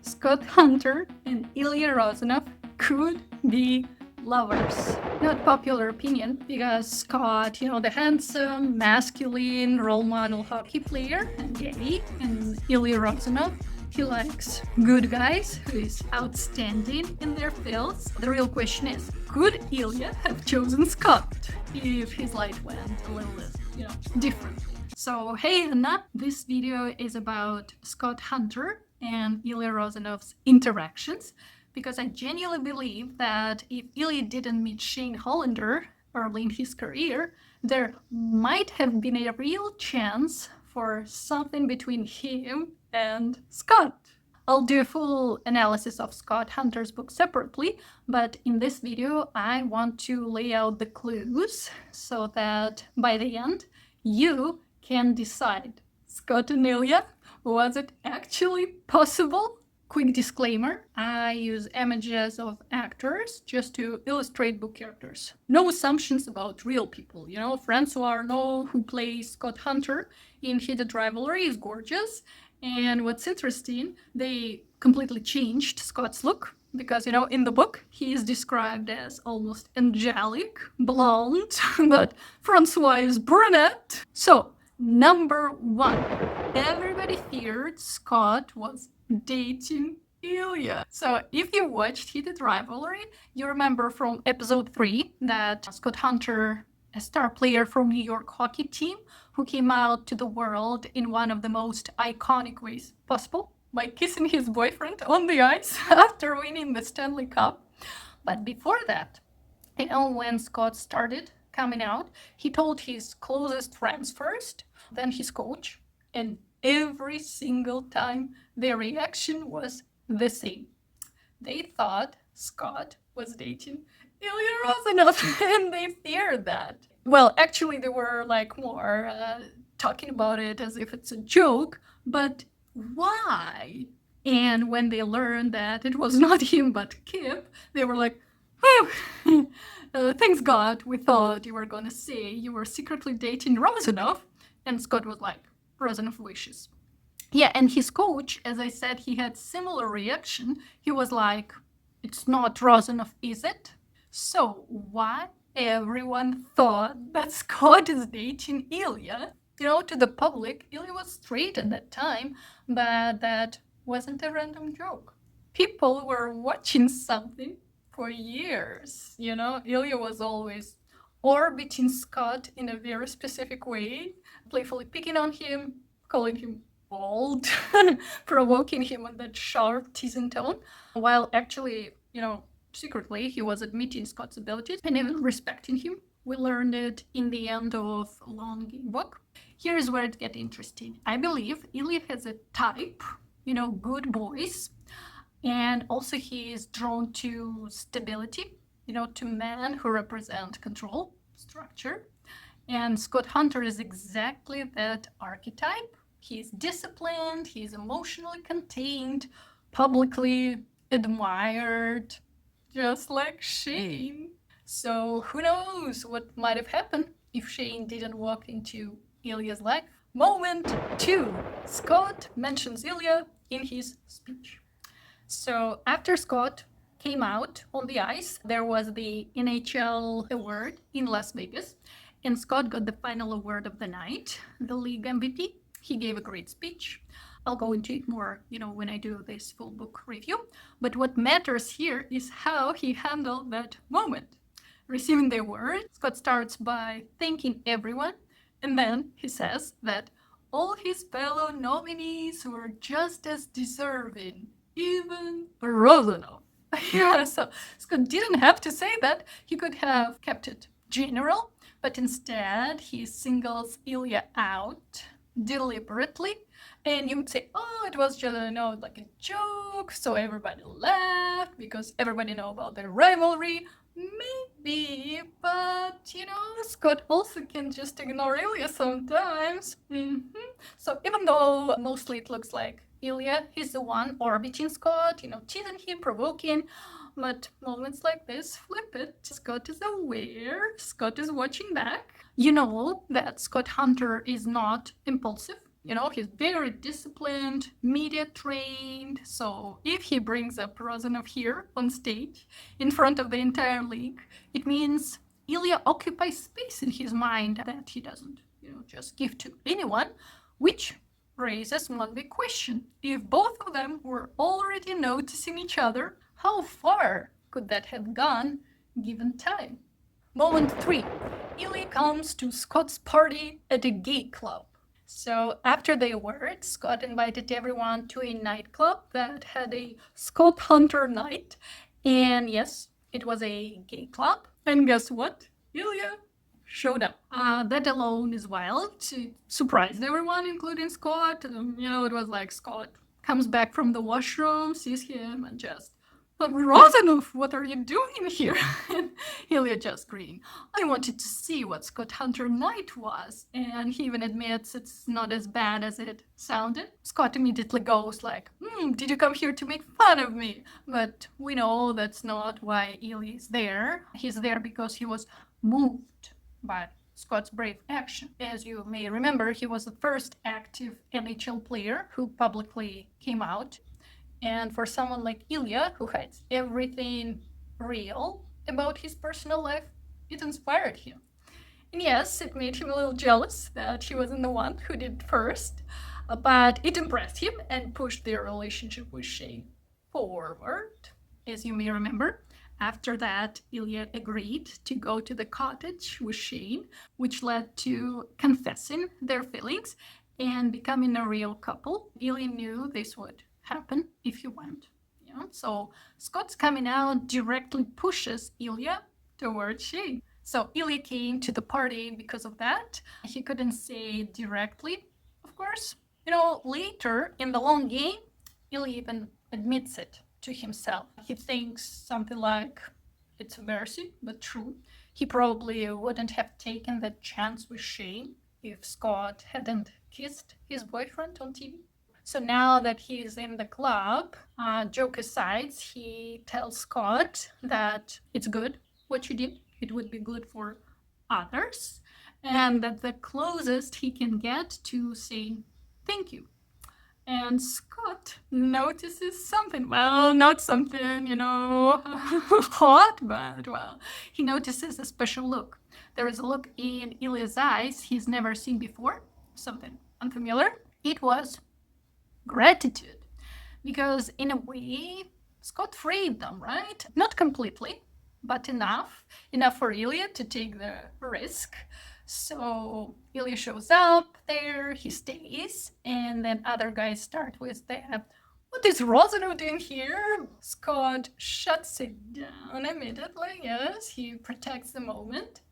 Scott Hunter and Ilya Rozanov could be lovers. Not popular opinion, because Scott, the handsome, masculine, role model hockey player, and gay, and Ilya Rozanov, he likes good guys who is outstanding in their fields. The real question is, could Ilya have chosen Scott if his life went a little bit, differently? So hey Anna, this video is about Scott Hunter and Ilya Rozanov's interactions, because I genuinely believe that if Ilya didn't meet Shane Hollander early in his career, there might have been a real chance for something between him and Scott. I'll do a full analysis of Scott Hunter's book separately, but in this video I want to lay out the clues so that by the end you can decide. Scott and Ilya, was it actually possible? Quick disclaimer, I use images of actors just to illustrate book characters. No assumptions about real people. Francois Arnault, who plays Scott Hunter in Heated Rivalry, is gorgeous. And what's interesting, they completely changed Scott's look. Because, in the book, he is described as almost angelic, blonde, but Francois is brunette. So, number one, everybody feared Scott was dating Ilya. So if you watched Heated Rivalry, you remember from episode 3 that Scott Hunter, a star player from New York hockey team, who came out to the world in one of the most iconic ways possible, by kissing his boyfriend on the ice after winning the Stanley Cup. But before that, when Scott started coming out, he told his closest friends first, then his coach, and every single time their reaction was the same. They thought Scott was dating Ilya Rozanov, and they feared that. Well, actually, they were more talking about it as if it's a joke, but why? And when they learned that it was not him but Kip, they were like, "Whew, thanks God, we thought you were gonna say you were secretly dating Rozanov." And Scott was like, Rozanov wishes. Yeah, and his coach, as I said, he had similar reaction. He was like, it's not Rozanov, is it? So why everyone thought that Scott is dating Ilya? To the public, Ilya was straight at that time, but that wasn't a random joke. People were watching something for years. Ilya was always orbiting Scott in a very specific way, playfully picking on him, calling him old, provoking him on that sharp teasing tone, while actually, secretly he was admitting Scott's abilities and even respecting him. We learned it in the end of Long book. Here's where it gets interesting. I believe Ilya has a type, good boys, and also he is drawn to stability, to men who represent control, structure. And Scott Hunter is exactly that archetype. He's disciplined, he's emotionally contained, publicly admired, just like Shane. So who knows what might have happened if Shane didn't walk into Ilya's life. Moment 2. Scott mentions Ilya in his speech. So after Scott came out on the ice, there was the NHL award in Las Vegas, and Scott got the final award of the night, the league MVP. He gave a great speech. I'll go into it more, when I do this full book review. But what matters here is how he handled that moment. Receiving the award, Scott starts by thanking everyone, and then he says that all his fellow nominees were just as deserving, even Rozanov. Yeah, so Scott didn't have to say that. He could have kept it general, but instead he singles Ilya out deliberately, and you would say, oh, it was just like a joke, so everybody laughed because everybody know about the rivalry. Maybe, but Scott also can just ignore Ilya sometimes. So even though mostly it looks like Ilya, he's the one orbiting Scott, teasing him, provoking, but moments like this flip it. Scott is aware, Scott is watching back. You know that Scott Hunter is not impulsive. You know, he's very disciplined, media trained. So if he brings up Rozanov here on stage in front of the entire league, it means Ilya occupies space in his mind that he doesn't, just give to anyone, which raises one big question. If both of them were already noticing each other, how far could that have gone given time? Moment 3. Ilya comes to Scott's party at a gay club. So after the awards, Scott invited everyone to a nightclub that had a Scott Hunter night. And yes, it was a gay club. And guess what? Ilya showed up. That alone is wild. It surprised everyone, including Scott. It was like Scott comes back from the washroom, sees him, and just, Rozanov, what are you doing here? And Ilya just grinned. I wanted to see what Scott Hunter night was, and he even admits it's not as bad as it sounded. Scott immediately goes like, did you come here to make fun of me? But we know that's not why Ilya is there. He's there because he was moved by Scott's brave action. As you may remember, he was the first active NHL player who publicly came out. And for someone like Ilya, who hides everything real about his personal life, it inspired him. And yes, it made him a little jealous that he wasn't the one who did it first, but it impressed him and pushed their relationship with Shane forward. As you may remember, after that, Ilya agreed to go to the cottage with Shane, which led to confessing their feelings and becoming a real couple. Ilya knew this would happen if he went. So Scott's coming out directly pushes Ilya towards Shane. So Ilya came to the party because of that. He couldn't say directly, of course. Later in the long game, Ilya even admits it to himself. He thinks something like, it's embarrassing, but true. He probably wouldn't have taken that chance with Shane if Scott hadn't kissed his boyfriend on TV. So now that he's in the club, joke aside, he tells Scott that it's good what you did. It would be good for others. And that the closest he can get to saying thank you. And Scott notices something. Well, not something, hot, but, he notices a special look. There is a look in Ilya's eyes he's never seen before, something unfamiliar. It was gratitude. Because in a way, Scott freed them, right? Not completely, but enough for Ilya to take the risk. So Ilya shows up there, he stays, and then other guys start with the, what is Rozanov doing here? Scott shuts it down immediately, yes, he protects the moment,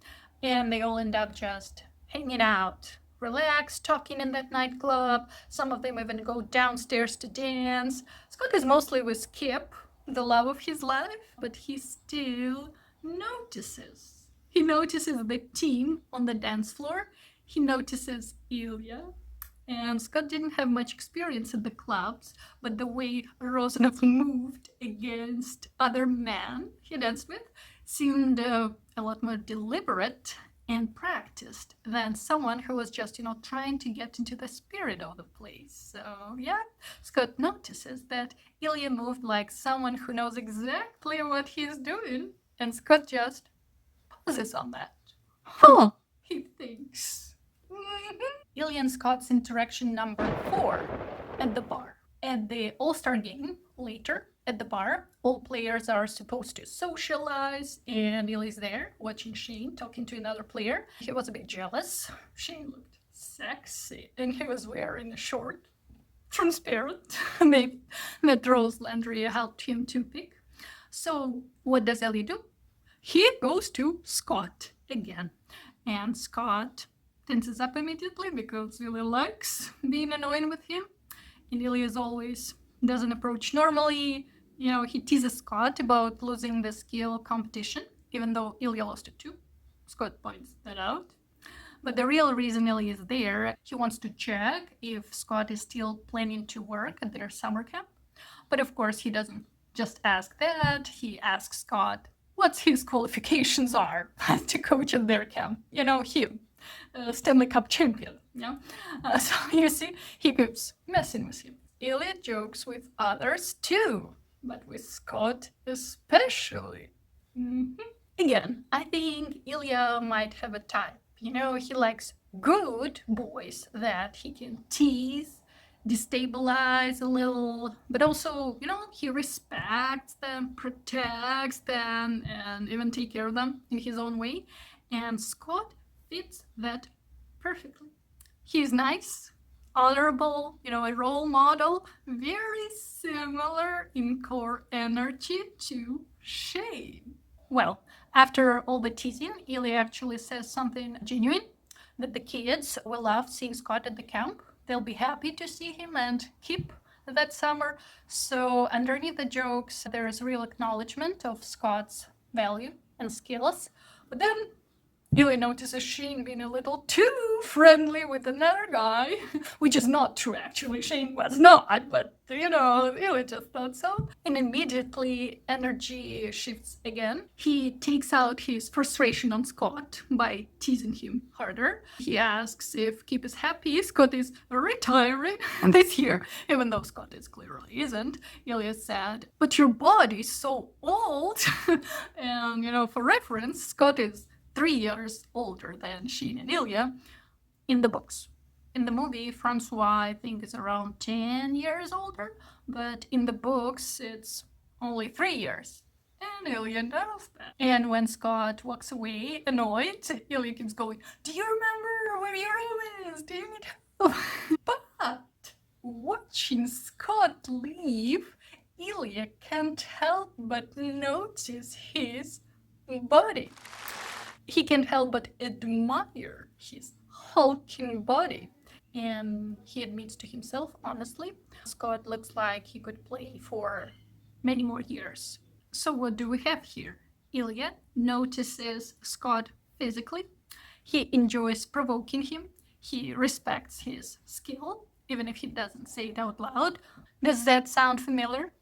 and they all end up just hanging out, relaxed, talking in that nightclub. Some of them even go downstairs to dance. Scott is mostly with Skip, the love of his life, but he still notices. He notices the team on the dance floor. He notices Ilya. And Scott didn't have much experience in the clubs, but the way Rozanov moved against other men he danced with seemed a lot more deliberate and practiced than someone who was just, trying to get into the spirit of the place. So, yeah, Scott notices that Ilya moved like someone who knows exactly what he's doing, and Scott just pauses on that. He thinks. Ilya and Scott's interaction number 4 at the bar. At the All-Star game later, at the bar, all players are supposed to socialize, and Ilya's there watching Shane talking to another player. He was a bit jealous. Shane looked sexy, and he was wearing a short, transparent. Maybe that Rose Landry helped him to pick. So what does Ilya do? He goes to Scott again, and Scott tenses up immediately because Ilya likes being annoying with him. And Ilya as always doesn't approach normally. He teases Scott about losing the skill competition, even though Ilya lost it too. Scott points that out. But the real reason Ilya is there, he wants to check if Scott is still planning to work at their summer camp. But of course, he doesn't just ask that. He asks Scott what his qualifications are to coach at their camp. Stanley Cup champion. Yeah. So you see, he keeps messing with him. Ilya jokes with others too, but with Scott especially. Mhm. Again, I think Ilya might have a type. You know, he likes good boys that he can tease, destabilize a little, but also, you know, he respects them, protects them, and even take care of them in his own way. And Scott fits that perfectly. He's nice, honorable, you know, a role model, very similar in core energy to Shane. Well, after all the teasing, Ilya actually says something genuine, that the kids will love seeing Scott at the camp. They'll be happy to see him and keep that summer. So underneath the jokes, there is real acknowledgement of Scott's value and skills. But then Ilya notices Shane being a little too friendly with another guy, which is not true actually. Shane was not, but you know, Ilya just thought so. And immediately energy shifts again. He takes out his frustration on Scott by teasing him harder. He asks if Kip is happy. Scott is retiring this year, even though Scott is clearly isn't. Ilya said, but your body's so old. And you know, for reference, Scott is 3 years older than Shane and Ilya in the books. In the movie, Francois, I think, is around 10 years older, but in the books, it's only 3 years. And Ilya knows that. And when Scott walks away, annoyed, Ilya keeps going, do you remember where your room is? Do you need help? But watching Scott leave, Ilya can't help but notice his body. He can't help but admire his hulking body. And he admits to himself, honestly, Scott looks like he could play for many more years. So what do we have here? Ilya notices Scott physically. He enjoys provoking him. He respects his skill, even if he doesn't say it out loud. Does that sound familiar?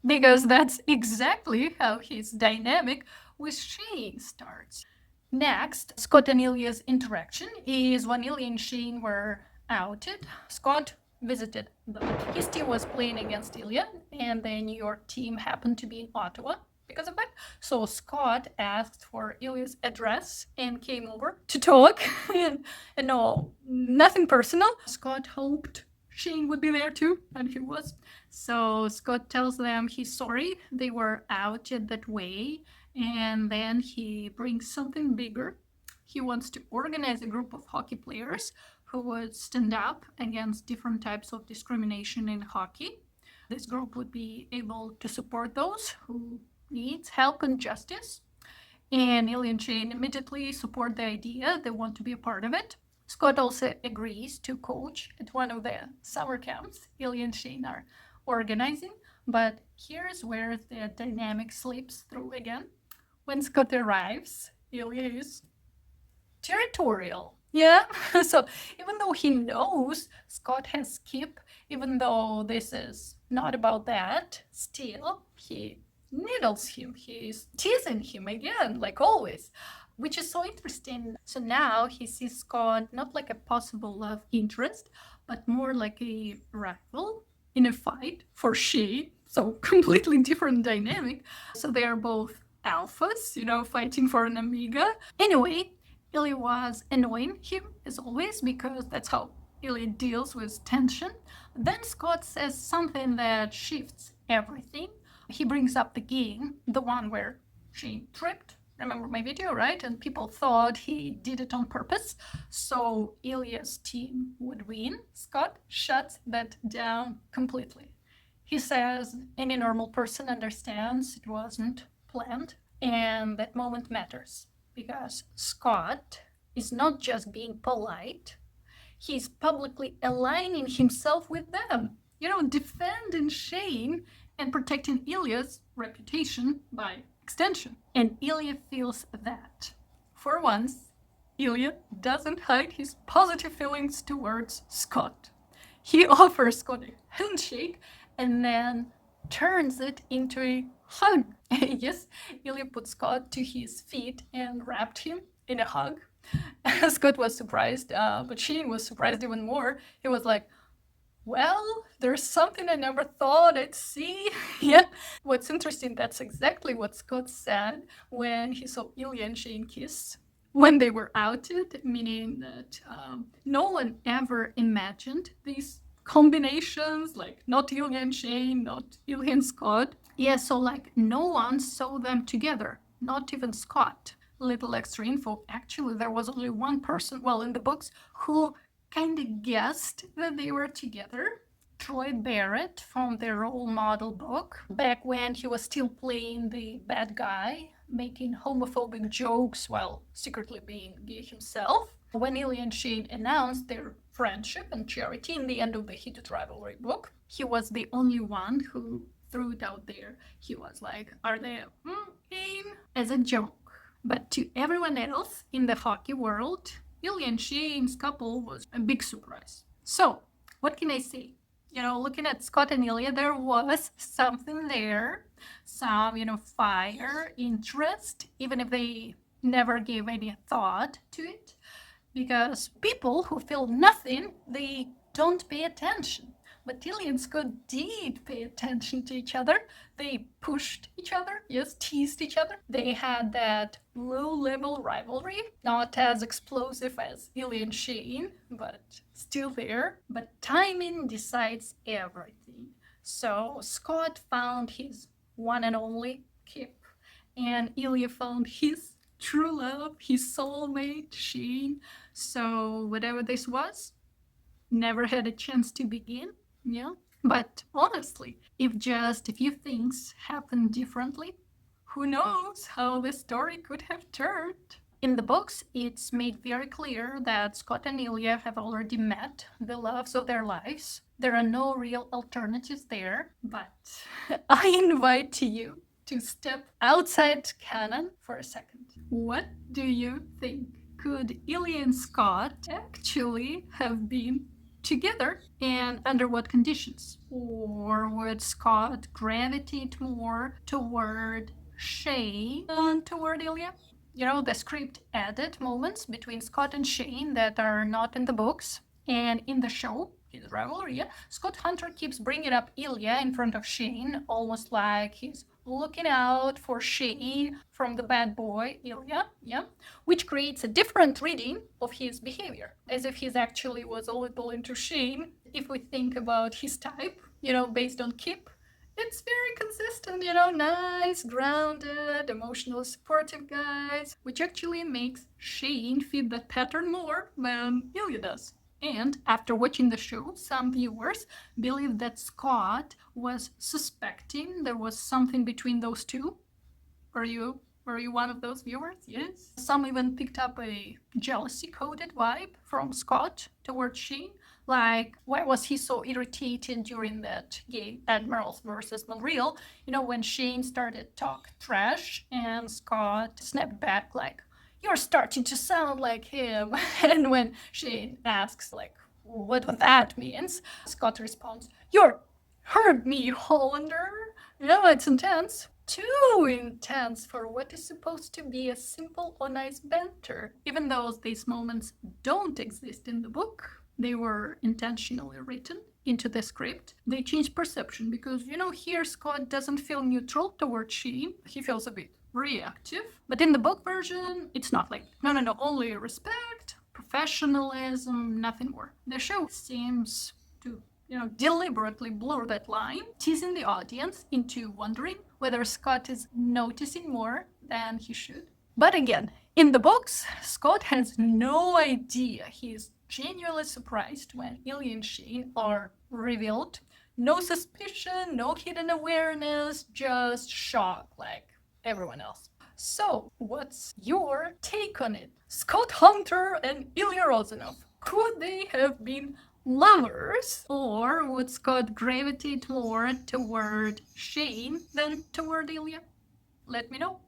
Because that's exactly how his dynamic with Shane starts. Next, Scott and Ilya's interaction is when Ilya and Shane were outed. Scott visited them. His team was playing against Ilya, and the New York team happened to be in Ottawa because of that. So Scott asked for Ilya's address and came over to talk. and no, nothing personal. Scott hoped Shane would be there too, and he was. So Scott tells them he's sorry they were outed that way, and then he brings something bigger. He wants to organize a group of hockey players who would stand up against different types of discrimination in hockey. This group would be able to support those who need help and justice. And Ilya and Shane immediately support the idea. They want to be a part of it. Scott also agrees to coach at one of the summer camps Ilya and Shane are organizing. But here's where the dynamic slips through again. When Scott arrives, Ilya is territorial. Yeah, so even though he knows Scott has skip, even though this is not about that, still he needles him. He's teasing him again, like always, which is so interesting. So now he sees Scott not like a possible love interest, but more like a rival in a fight for Shane. So completely different dynamic. So they are both alphas, you know, fighting for an amiga. Anyway, Ilya was annoying him as always because that's how Ilya deals with tension. Then Scott says something that shifts everything. He brings up the game, the one where she tripped. Remember my video, right? And people thought he did it on purpose, so Ilya's team would win. Scott shuts that down completely. He says any normal person understands it wasn't planned, and that moment matters because Scott is not just being polite, he's publicly aligning himself with them, you know, defending Shane and protecting Ilya's reputation by extension. And Ilya feels that. For once, Ilya doesn't hide his positive feelings towards Scott. He offers Scott a handshake and then turns it into a hug. Yes, Ilya put Scott to his feet and wrapped him in a hug. Scott was surprised, but Shane was surprised even more. He was like, well, there's something I never thought I'd see. Yeah. What's interesting, that's exactly what Scott said when he saw Ilya and Shane kiss when they were outed, meaning that no one ever imagined these combinations, like not Ilya and Shane, not Ilya and Scott. Yeah, so like no one saw them together, not even Scott. Little extra info, actually there was only one person, well, in the books, who kind of guessed that they were together. Troy Barrett from the role model book, back when he was still playing the bad guy, making homophobic jokes while secretly being gay himself. When Ilya and Shane announced their friendship and charity in the end of the Heated Rivalry book, he was the only one who threw it out there. He was like, are they gay? As a joke. But to everyone else in the hockey world, Ilya and Shane's couple was a big surprise. So, what can I say? Looking at Scott and Ilya, there was something there, some, fire, interest, even if they never gave any thought to it. Because people who feel nothing, they don't pay attention. But Ilya and Scott did pay attention to each other. They pushed each other, yes, teased each other. They had that low-level rivalry, not as explosive as Ilya and Shane, but still there. But timing decides everything. So Scott found his one and only Kip, and Ilya found his true love, his soulmate, Shane. So whatever this was, never had a chance to begin. Yeah. But honestly, if just a few things happened differently, who knows how the story could have turned. In the books, it's made very clear that Scott and Ilya have already met the loves of their lives. There are no real alternatives there, but I invite you to step outside canon for a second. What do you think? Could Ilya and Scott actually have been together, and under what conditions? Or would Scott gravitate more toward Shane than toward Ilya? The script added moments between Scott and Shane that are not in the books, and in the show, Heated Rivalry, Scott Hunter keeps bringing up Ilya in front of Shane, almost like he's looking out for Shane from the bad boy, Ilya, which creates a different reading of his behavior, as if he actually was a little into Shane. If we think about his type, based on Kip, it's very consistent, nice, grounded, emotional, supportive guys, which actually makes Shane fit that pattern more than Ilya does. And after watching the show, some viewers believe that Scott was suspecting there was something between those two. Were you one of those viewers? Yes. Some even picked up a jealousy-coded vibe from Scott towards Shane. Like, why was he so irritated during that game, Admirals versus Montreal? When Shane started talk trash and Scott snapped back like, you're starting to sound like him. And when Shane asks, like, what that means, Scott responds, you heard me, Hollander. It's intense. Too intense for what is supposed to be a simple or nice banter. Even though these moments don't exist in the book, they were intentionally written into the script. They change perception because, here Scott doesn't feel neutral towards Shane. He feels a bit reactive. But in the book version, it's not like, no, only respect, professionalism, nothing more. The show seems to, deliberately blur that line, teasing the audience into wondering whether Scott is noticing more than he should. But again, in the books, Scott has no idea. He's genuinely surprised when Ilya and Shane are revealed. No suspicion, no hidden awareness, just shock like everyone else. So, what's your take on it? Scott Hunter and Ilya Rozanov, could they have been lovers? Or would Scott gravitate more toward Shane than toward Ilya? Let me know.